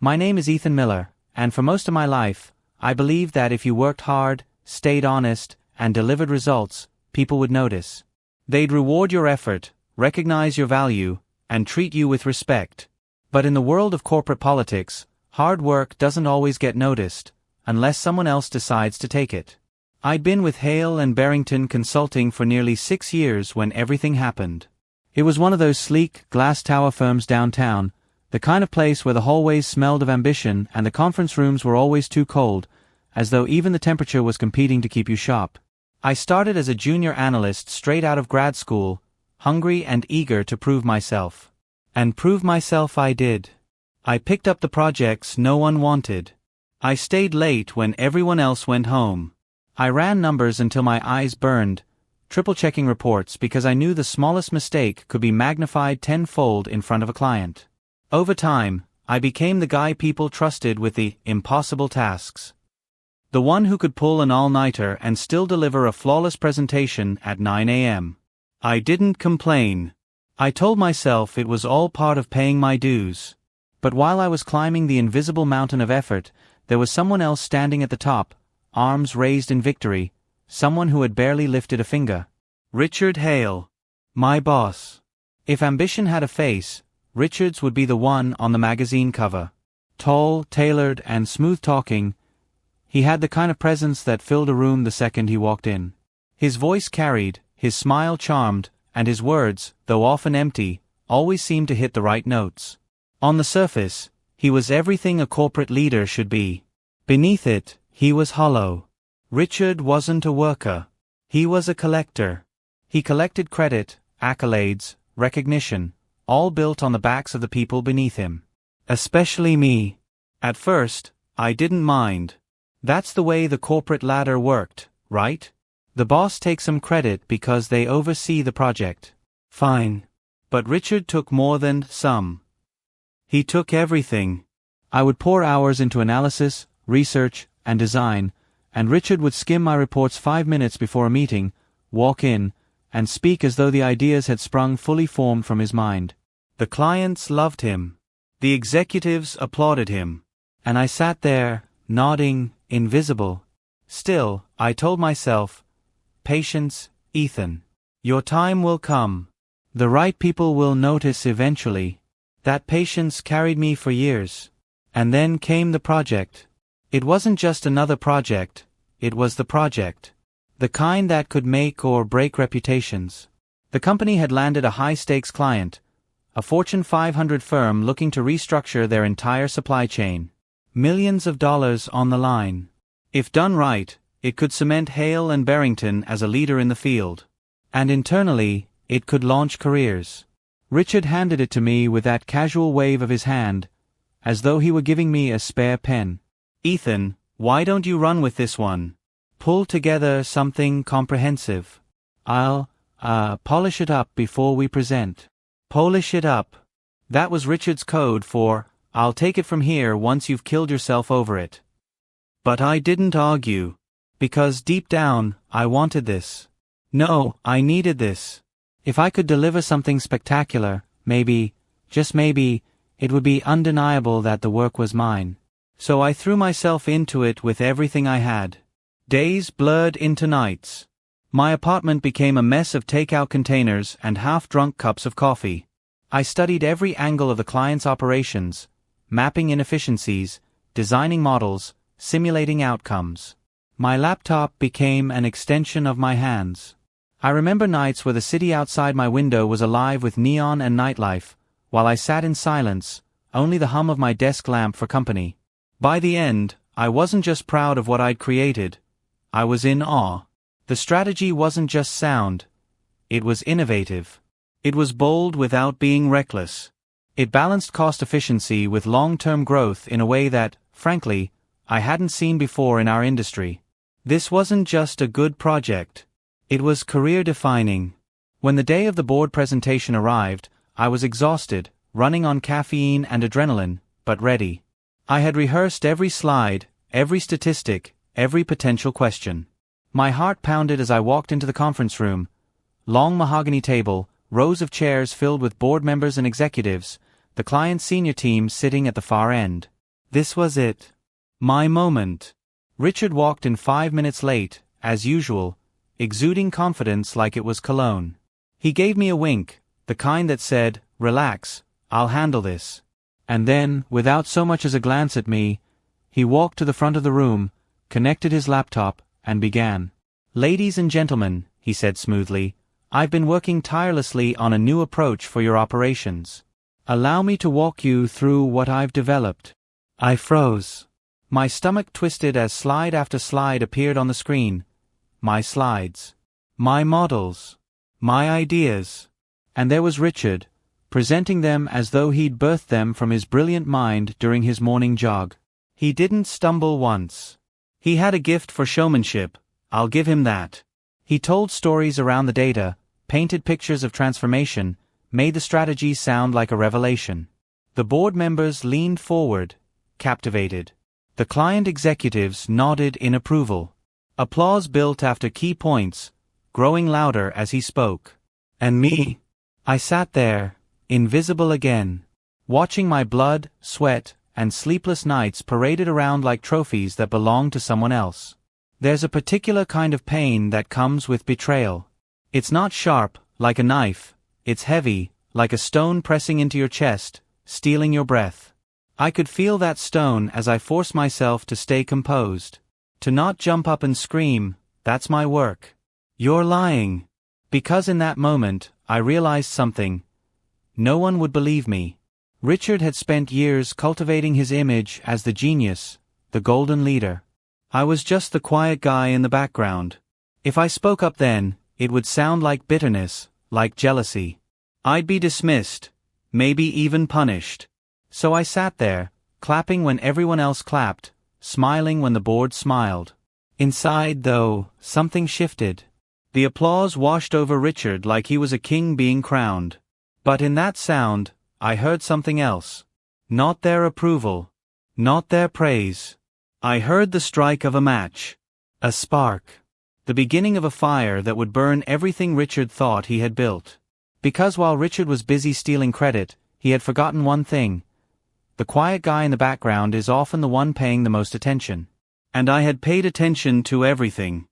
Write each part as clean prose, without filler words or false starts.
My name is Ethan Miller, and for most of my life, I believed that if you worked hard, stayed honest, and delivered results, people would notice. They'd reward your effort, recognize your value, and treat you with respect. But in the world of corporate politics, hard work doesn't always get noticed, unless someone else decides to take it. I'd been with Hale and Barrington Consulting for nearly 6 years when everything happened. It was one of those sleek, glass tower firms downtown, the kind of place where the hallways smelled of ambition and the conference rooms were always too cold, as though even the temperature was competing to keep you sharp. I started as a junior analyst straight out of grad school, hungry and eager to prove myself. And prove myself I did. I picked up the projects no one wanted. I stayed late when everyone else went home. I ran numbers until my eyes burned, triple-checking reports because I knew the smallest mistake could be magnified tenfold in front of a client. Over time, I became the guy people trusted with the impossible tasks. The one who could pull an all-nighter and still deliver a flawless presentation at 9 a.m. I didn't complain. I told myself it was all part of paying my dues. But while I was climbing the invisible mountain of effort, there was someone else standing at the top, arms raised in victory, someone who had barely lifted a finger. Richard Hale. My boss. If ambition had a face, Richard's would be the one on the magazine cover. Tall, tailored, and smooth-talking, he had the kind of presence that filled a room the second he walked in. His voice carried, his smile charmed, and his words, though often empty, always seemed to hit the right notes. On the surface, he was everything a corporate leader should be. Beneath it, he was hollow. Richard wasn't a worker. He was a collector. He collected credit, accolades, recognition, all built on the backs of the people beneath him. Especially me. At first, I didn't mind. That's the way the corporate ladder worked, right? The boss takes some credit because they oversee the project. Fine. But Richard took more than some. He took everything. I would pour hours into analysis, research, and design, and Richard would skim my reports 5 minutes before a meeting, walk in, and speak as though the ideas had sprung fully formed from his mind. The clients loved him. The executives applauded him. And I sat there, nodding, invisible. Still, I told myself, patience, Ethan. Your time will come. The right people will notice eventually. That patience carried me for years. And then came the project. It wasn't just another project, it was the project. The kind that could make or break reputations. The company had landed a high-stakes client, a Fortune 500 firm looking to restructure their entire supply chain. Millions of dollars on the line. If done right, it could cement Hale and Barrington as a leader in the field. And internally, it could launch careers. Richard handed it to me with that casual wave of his hand, as though he were giving me a spare pen. Ethan, why don't you run with this one? Pull together something comprehensive. I'll, polish it up before we present. Polish it up. That was Richard's code for, I'll take it from here once you've killed yourself over it. But I didn't argue. Because deep down, I wanted this. No, I needed this. If I could deliver something spectacular, maybe, just maybe, it would be undeniable that the work was mine. So I threw myself into it with everything I had. Days blurred into nights. My apartment became a mess of takeout containers and half-drunk cups of coffee. I studied every angle of the client's operations, mapping inefficiencies, designing models, simulating outcomes. My laptop became an extension of my hands. I remember nights where the city outside my window was alive with neon and nightlife, while I sat in silence, only the hum of my desk lamp for company. By the end, I wasn't just proud of what I'd created. I was in awe. The strategy wasn't just sound. It was innovative. It was bold without being reckless. It balanced cost efficiency with long-term growth in a way that, frankly, I hadn't seen before in our industry. This wasn't just a good project. It was career-defining. When the day of the board presentation arrived, I was exhausted, running on caffeine and adrenaline, but ready. I had rehearsed every slide, every statistic, every potential question. My heart pounded as I walked into the conference room. Long mahogany table, rows of chairs filled with board members and executives, the client's senior team sitting at the far end. This was it. My moment. Richard walked in 5 minutes late, as usual, exuding confidence like it was cologne. He gave me a wink, the kind that said, "Relax, I'll handle this." And then, without so much as a glance at me, he walked to the front of the room, connected his laptop, and began. "Ladies and gentlemen," he said smoothly, "I've been working tirelessly on a new approach for your operations. Allow me to walk you through what I've developed." I froze. My stomach twisted as slide after slide appeared on the screen. My slides. My models. My ideas. And there was Richard, presenting them as though he'd birthed them from his brilliant mind during his morning jog. He didn't stumble once. He had a gift for showmanship, I'll give him that. He told stories around the data, painted pictures of transformation, made the strategy sound like a revelation. The board members leaned forward, captivated. The client executives nodded in approval. Applause built after key points, growing louder as he spoke. And me? I sat there, invisible again, watching my blood, sweat, and sleepless nights paraded around like trophies that belonged to someone else. There's a particular kind of pain that comes with betrayal. It's not sharp, like a knife, it's heavy, like a stone pressing into your chest, stealing your breath. I could feel that stone as I forced myself to stay composed. To not jump up and scream, that's my work. You're lying. Because in that moment, I realized something. No one would believe me. Richard had spent years cultivating his image as the genius, the golden leader. I was just the quiet guy in the background. If I spoke up then, it would sound like bitterness, like jealousy. I'd be dismissed, maybe even punished. So I sat there, clapping when everyone else clapped, smiling when the board smiled. Inside, though, something shifted. The applause washed over Richard like he was a king being crowned. But in that sound, I heard something else. Not their approval. Not their praise. I heard the strike of a match. A spark. The beginning of a fire that would burn everything Richard thought he had built. Because while Richard was busy stealing credit, he had forgotten one thing. The quiet guy in the background is often the one paying the most attention. And I had paid attention to everything.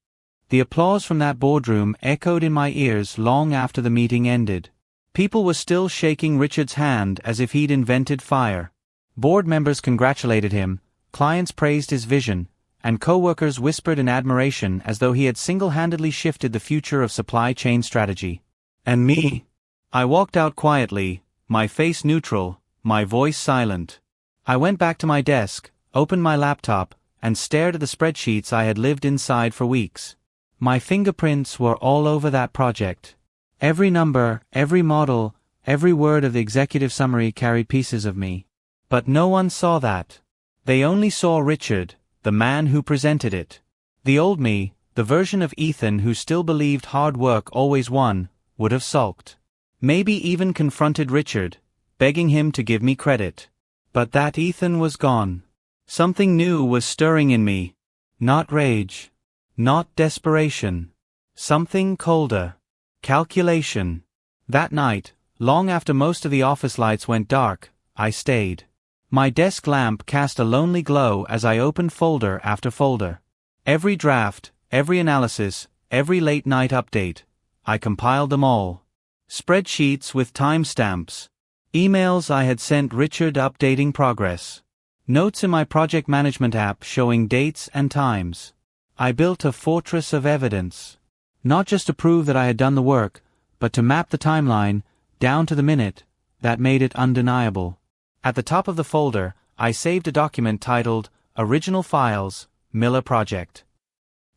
The applause from that boardroom echoed in my ears long after the meeting ended. People were still shaking Richard's hand as if he'd invented fire. Board members congratulated him, clients praised his vision, and co-workers whispered in admiration as though he had single-handedly shifted the future of supply chain strategy. And me? I walked out quietly, my face neutral, my voice silent. I went back to my desk, opened my laptop, and stared at the spreadsheets I had lived inside for weeks. My fingerprints were all over that project. Every number, every model, every word of the executive summary carried pieces of me. But no one saw that. They only saw Richard, the man who presented it. The old me, the version of Ethan who still believed hard work always won, would have sulked. Maybe even confronted Richard, begging him to give me credit. But that Ethan was gone. Something new was stirring in me. Not rage. Not desperation. Something colder. Calculation. That night, long after most of the office lights went dark, I stayed. My desk lamp cast a lonely glow as I opened folder after folder. Every draft, every analysis, every late-night update. I compiled them all. Spreadsheets with timestamps. Emails I had sent Richard updating progress. Notes in my project management app showing dates and times. I built a fortress of evidence. Not just to prove that I had done the work, but to map the timeline, down to the minute, that made it undeniable. At the top of the folder, I saved a document titled, Original Files, Miller Project.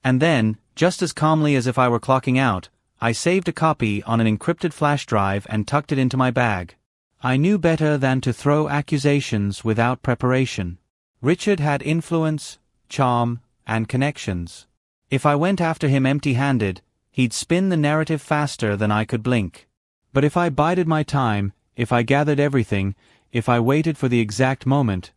And then, just as calmly as if I were clocking out, I saved a copy on an encrypted flash drive and tucked it into my bag. I knew better than to throw accusations without preparation. Richard had influence, charm, and connections. If I went after him empty-handed, he'd spin the narrative faster than I could blink. But if I bided my time, if I gathered everything, if I waited for the exact moment,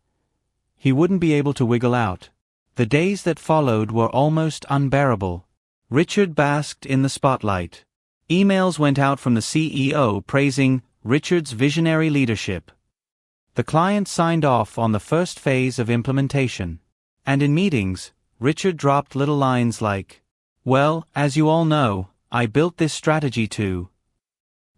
he wouldn't be able to wiggle out. The days that followed were almost unbearable. Richard basked in the spotlight. Emails went out from the CEO praising Richard's visionary leadership. The client signed off on the first phase of implementation. And in meetings, Richard dropped little lines like, "Well, as you all know, I built this strategy to..."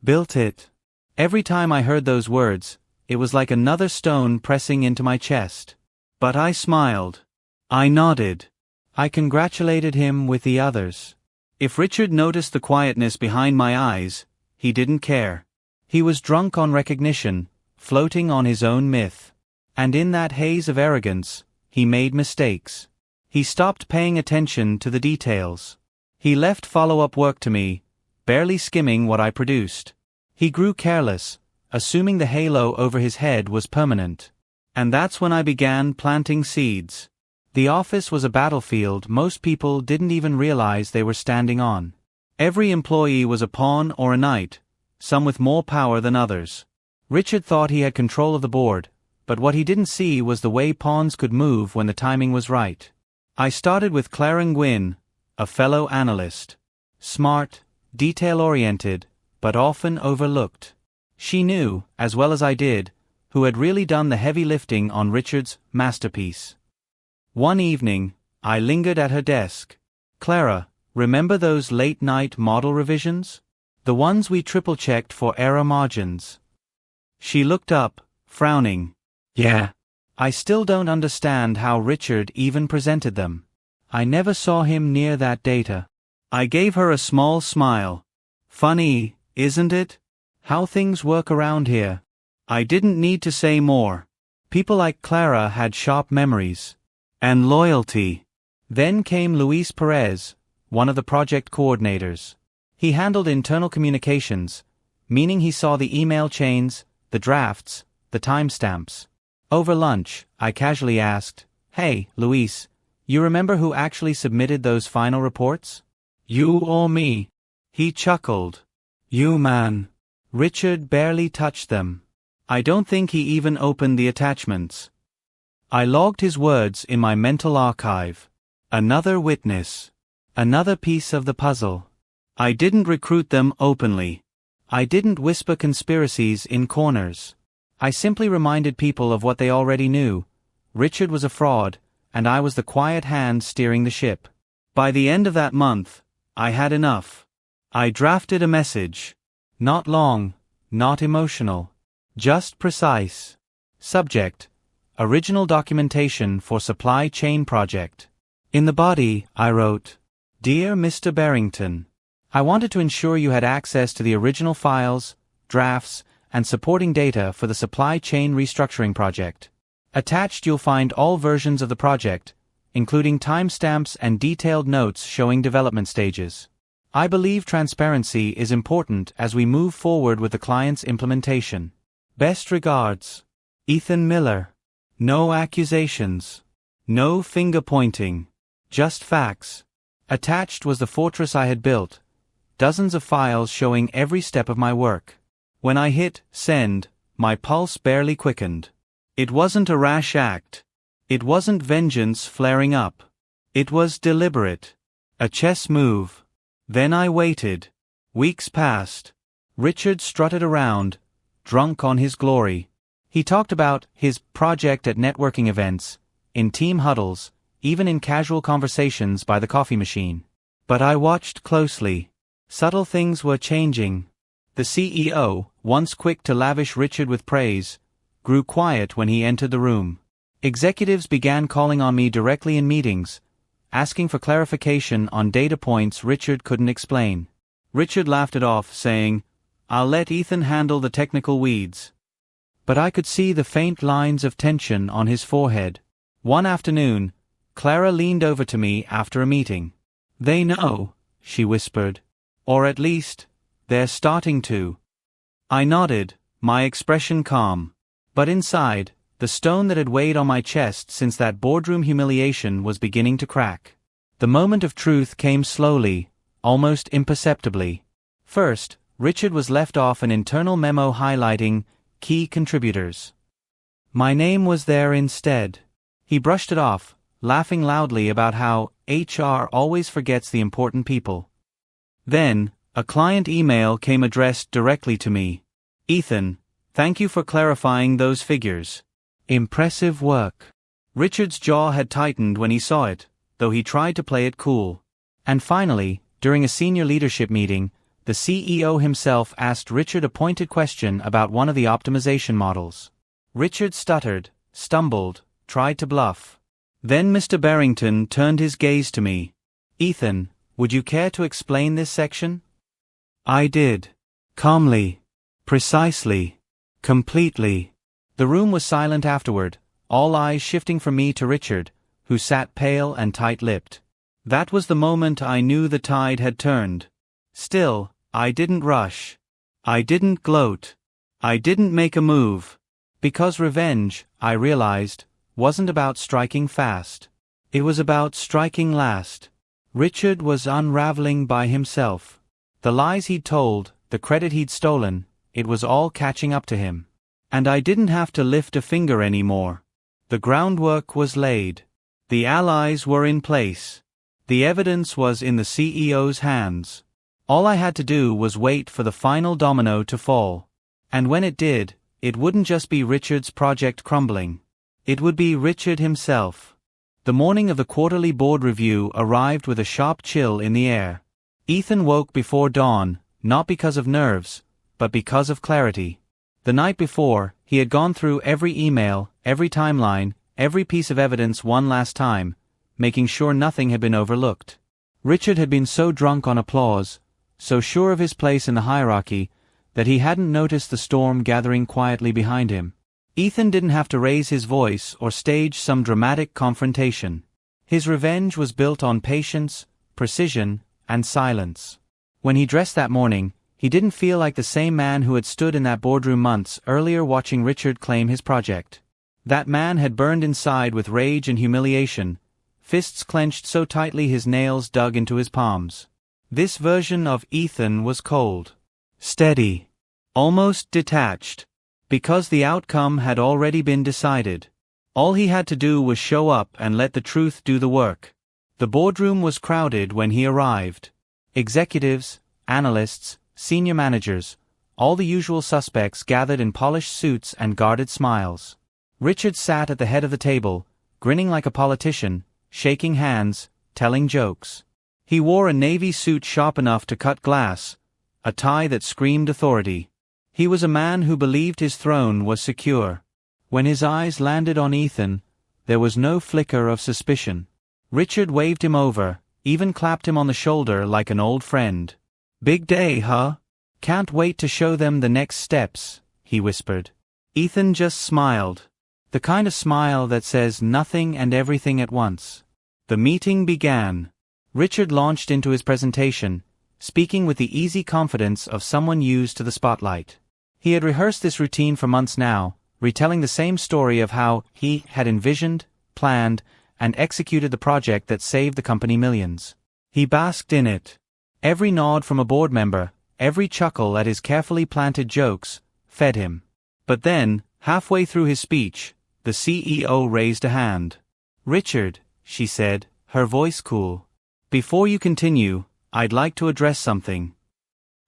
Built it. Every time I heard those words, it was like another stone pressing into my chest. But I smiled. I nodded. I congratulated him with the others. If Richard noticed the quietness behind my eyes, he didn't care. He was drunk on recognition, floating on his own myth. And in that haze of arrogance, he made mistakes. He stopped paying attention to the details. He left follow-up work to me, barely skimming what I produced. He grew careless, assuming the halo over his head was permanent. And that's when I began planting seeds. The office was a battlefield most people didn't even realize they were standing on. Every employee was a pawn or a knight, some with more power than others. Richard thought he had control of the board, but what he didn't see was the way pawns could move when the timing was right. I started with Clara Nguyen, a fellow analyst. Smart, detail-oriented, but often overlooked. She knew, as well as I did, who had really done the heavy lifting on Richard's masterpiece. One evening, I lingered at her desk. "Clara, remember those late-night model revisions? The ones we triple-checked for error margins?" She looked up, frowning. "Yeah. I still don't understand how Richard even presented them. I never saw him near that data." I gave her a small smile. "Funny, isn't it? How things work around here." I didn't need to say more. People like Clara had sharp memories. And loyalty. Then came Luis Perez, one of the project coordinators. He handled internal communications, meaning he saw the email chains, the drafts, the timestamps. Over lunch, I casually asked, "Hey, Luis, you remember who actually submitted those final reports?" "You or me?" He chuckled. "You, man." Richard barely touched them. I don't think he even opened the attachments. I logged his words in my mental archive. Another witness. Another piece of the puzzle. I didn't recruit them openly. I didn't whisper conspiracies in corners. I simply reminded people of what they already knew. Richard was a fraud, and I was the quiet hand steering the ship. By the end of that month, I had enough. I drafted a message. Not long, not emotional. Just precise. Subject: Original documentation for supply chain project. In the body, I wrote, "Dear Mr. Barrington, I wanted to ensure you had access to the original files, drafts, and supporting data for the supply chain restructuring project. Attached you'll find all versions of the project, including timestamps and detailed notes showing development stages. I believe transparency is important as we move forward with the client's implementation. Best regards, Ethan Miller." No accusations. No finger-pointing. Just facts. Attached was the fortress I had built, dozens of files showing every step of my work. When I hit send, my pulse barely quickened. It wasn't a rash act. It wasn't vengeance flaring up. It was deliberate. A chess move. Then I waited. Weeks passed. Richard strutted around, drunk on his glory. He talked about his project at networking events, in team huddles, even in casual conversations by the coffee machine. But I watched closely. Subtle things were changing. The CEO, once quick to lavish Richard with praise, grew quiet when he entered the room. Executives began calling on me directly in meetings, asking for clarification on data points Richard couldn't explain. Richard laughed it off, saying, "I'll let Ethan handle the technical weeds." But I could see the faint lines of tension on his forehead. One afternoon, Clara leaned over to me after a meeting. "They know," she whispered. "Or at least, they're starting to." I nodded, my expression calm. But inside, the stone that had weighed on my chest since that boardroom humiliation was beginning to crack. The moment of truth came slowly, almost imperceptibly. First, Richard was left off an internal memo highlighting key contributors. My name was there instead. He brushed it off, laughing loudly about how HR always forgets the important people. Then, a client email came addressed directly to me. "Ethan, Thank you for clarifying those figures. Impressive work. Richard's jaw had tightened when he saw it, though he tried to play it cool. And finally, during a senior leadership meeting, the CEO himself asked Richard a pointed question about one of the optimization models. Richard stuttered, stumbled, tried to bluff. Then Mr. Barrington turned his gaze to me. "Ethan, would you care to explain this section?" I did. Calmly. Precisely. Completely. The room was silent afterward, all eyes shifting from me to Richard, who sat pale and tight-lipped. That was the moment I knew the tide had turned. Still, I didn't rush. I didn't gloat. I didn't make a move. Because revenge, I realized, wasn't about striking fast. It was about striking last. Richard was unraveling by himself. The lies he'd told, the credit he'd stolen, it was all catching up to him. And I didn't have to lift a finger anymore. The groundwork was laid. The allies were in place. The evidence was in the CEO's hands. All I had to do was wait for the final domino to fall. And when it did, it wouldn't just be Richard's project crumbling. It would be Richard himself. The morning of the quarterly board review arrived with a sharp chill in the air. Ethan woke before dawn, not because of nerves, but because of clarity. The night before, he had gone through every email, every timeline, every piece of evidence one last time, making sure nothing had been overlooked. Richard had been so drunk on applause, so sure of his place in the hierarchy, that he hadn't noticed the storm gathering quietly behind him. Ethan didn't have to raise his voice or stage some dramatic confrontation. His revenge was built on patience, precision, and silence. When he dressed that morning, he didn't feel like the same man who had stood in that boardroom months earlier watching Richard claim his project. That man had burned inside with rage and humiliation, fists clenched so tightly his nails dug into his palms. This version of Ethan was cold. Steady. Almost detached. Because the outcome had already been decided. All he had to do was show up and let the truth do the work. The boardroom was crowded when he arrived. Executives, analysts, senior managers, all the usual suspects gathered in polished suits and guarded smiles. Richard sat at the head of the table, grinning like a politician, shaking hands, telling jokes. He wore a navy suit sharp enough to cut glass, a tie that screamed authority. He was a man who believed his throne was secure. When his eyes landed on Ethan, there was no flicker of suspicion. Richard waved him over, even clapped him on the shoulder like an old friend. "Big day, huh? Can't wait to show them the next steps," he whispered. Ethan just smiled. The kind of smile that says nothing and everything at once. The meeting began. Richard launched into his presentation, speaking with the easy confidence of someone used to the spotlight. He had rehearsed this routine for months now, retelling the same story of how he had envisioned, planned, and executed the project that saved the company millions. He basked in it. Every nod from a board member, every chuckle at his carefully planted jokes, fed him. But then, halfway through his speech, the CEO raised a hand. "Richard," she said, her voice cool. "Before you continue, I'd like to address something."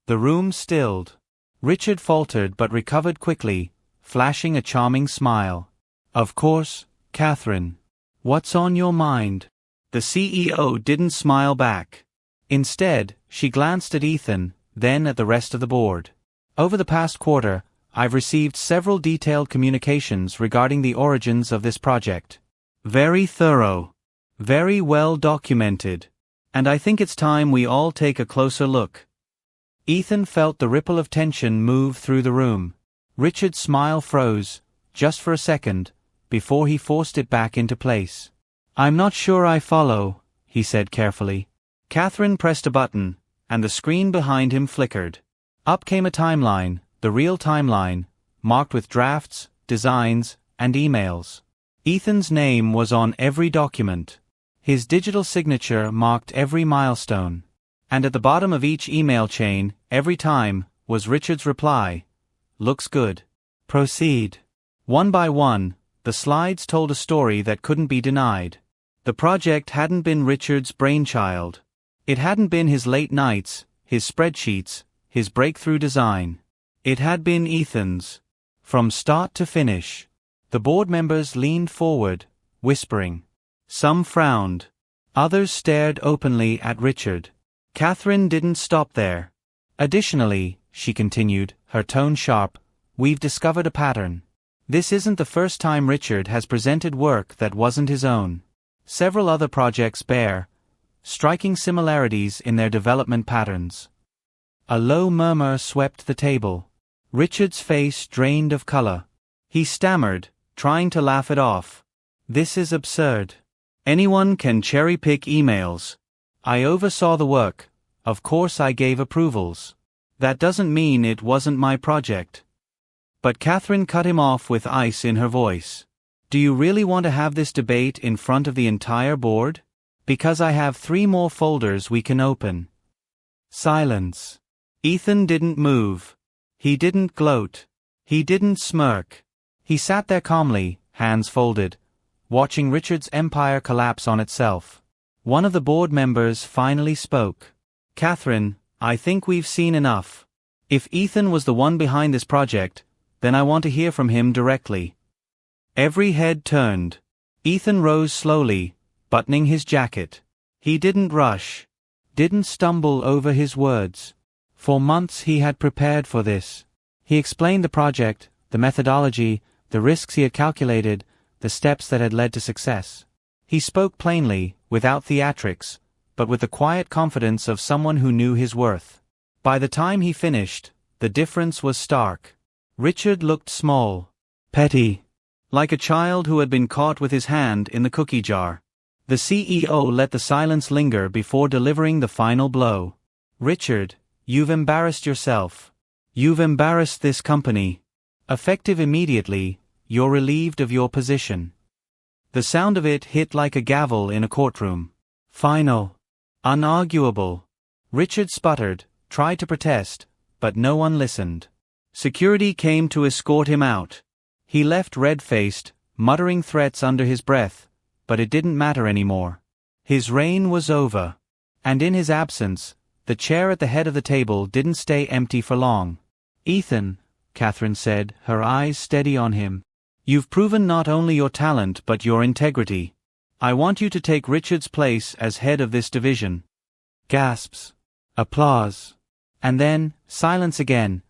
The room stilled. Richard faltered but recovered quickly, flashing a charming smile. "Of course, Catherine. What's on your mind?" The CEO didn't smile back. Instead, she glanced at Ethan, then at the rest of the board. "Over the past quarter, I've received several detailed communications regarding the origins of this project. Very thorough. Very well documented. And I think it's time we all take a closer look." Ethan felt the ripple of tension move through the room. Richard's smile froze, just for a second, before he forced it back into place. "I'm not sure I follow," he said carefully. Catherine pressed a button, and the screen behind him flickered. Up came a timeline, the real timeline, marked with drafts, designs, and emails. Ethan's name was on every document. His digital signature marked every milestone. And at the bottom of each email chain, every time, was Richard's reply. "Looks good. Proceed." One by one, the slides told a story that couldn't be denied. The project hadn't been Richard's brainchild. It hadn't been his late nights, his spreadsheets, his breakthrough design. It had been Ethan's. From start to finish. The board members leaned forward, whispering. Some frowned. Others stared openly at Richard. Catherine didn't stop there. Additionally, she continued, her tone sharp, we've discovered a pattern. This isn't the first time Richard has presented work that wasn't his own. Several other projects bear striking similarities in their development patterns. A low murmur swept the table. Richard's face drained of color. He stammered, trying to laugh it off. This is absurd. Anyone can cherry-pick emails. I oversaw the work. Of course I gave approvals. That doesn't mean it wasn't my project. But Catherine cut him off with ice in her voice. Do you really want to have this debate in front of the entire board? Because I have 3 more folders we can open. Silence. Ethan didn't move. He didn't gloat. He didn't smirk. He sat there calmly, hands folded, watching Richard's empire collapse on itself. One of the board members finally spoke. Catherine, I think we've seen enough. If Ethan was the one behind this project, then I want to hear from him directly. Every head turned. Ethan rose slowly, buttoning his jacket. He didn't rush. Didn't stumble over his words. For months he had prepared for this. He explained the project, the methodology, the risks he had calculated, the steps that had led to success. He spoke plainly, without theatrics, but with the quiet confidence of someone who knew his worth. By the time he finished, the difference was stark. Richard looked small, petty, like a child who had been caught with his hand in the cookie jar. The CEO let the silence linger before delivering the final blow. Richard, you've embarrassed yourself. You've embarrassed this company. Effective immediately, you're relieved of your position. The sound of it hit like a gavel in a courtroom. Final. Unarguable. Richard sputtered, tried to protest, but no one listened. Security came to escort him out. He left red-faced, muttering threats under his breath, but it didn't matter anymore. His reign was over. And in his absence, the chair at the head of the table didn't stay empty for long. Ethan, Catherine said, her eyes steady on him. You've proven not only your talent but your integrity. I want you to take Richard's place as head of this division. Gasps. Applause. And then, silence again.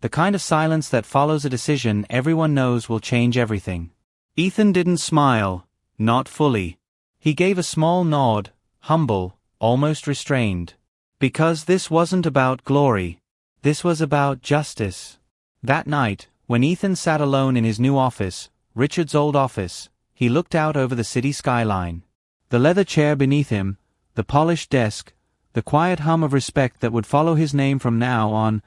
The kind of silence that follows a decision everyone knows will change everything. Ethan didn't smile, not fully. He gave a small nod, humble, almost restrained. Because this wasn't about glory. This was about justice. That night, when Ethan sat alone in his new office, Richard's old office, he looked out over the city skyline. The leather chair beneath him, the polished desk, the quiet hum of respect that would follow his name from now on,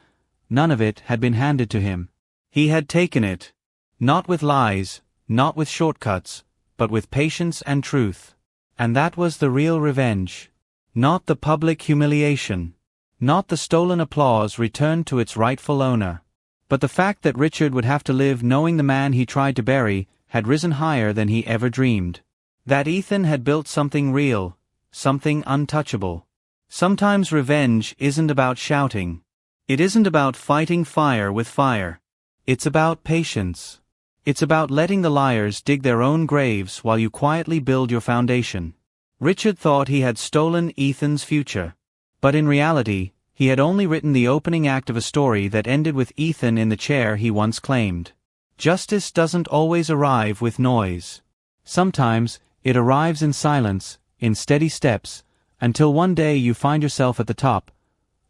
none of it had been handed to him. He had taken it. Not with lies, not with shortcuts, but with patience and truth. And that was the real revenge. Not the public humiliation. Not the stolen applause returned to its rightful owner. But the fact that Richard would have to live knowing the man he tried to bury had risen higher than he ever dreamed. That Ethan had built something real, something untouchable. Sometimes revenge isn't about shouting. It isn't about fighting fire with fire. It's about patience. It's about letting the liars dig their own graves while you quietly build your foundation. Richard thought he had stolen Ethan's future. But in reality, he had only written the opening act of a story that ended with Ethan in the chair he once claimed. Justice doesn't always arrive with noise. Sometimes, it arrives in silence, in steady steps, until one day you find yourself at the top,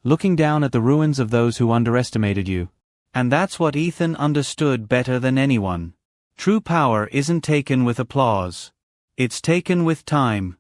looking down at the ruins of those who underestimated you. And that's what Ethan understood better than anyone. True power isn't taken with applause. It's taken with time.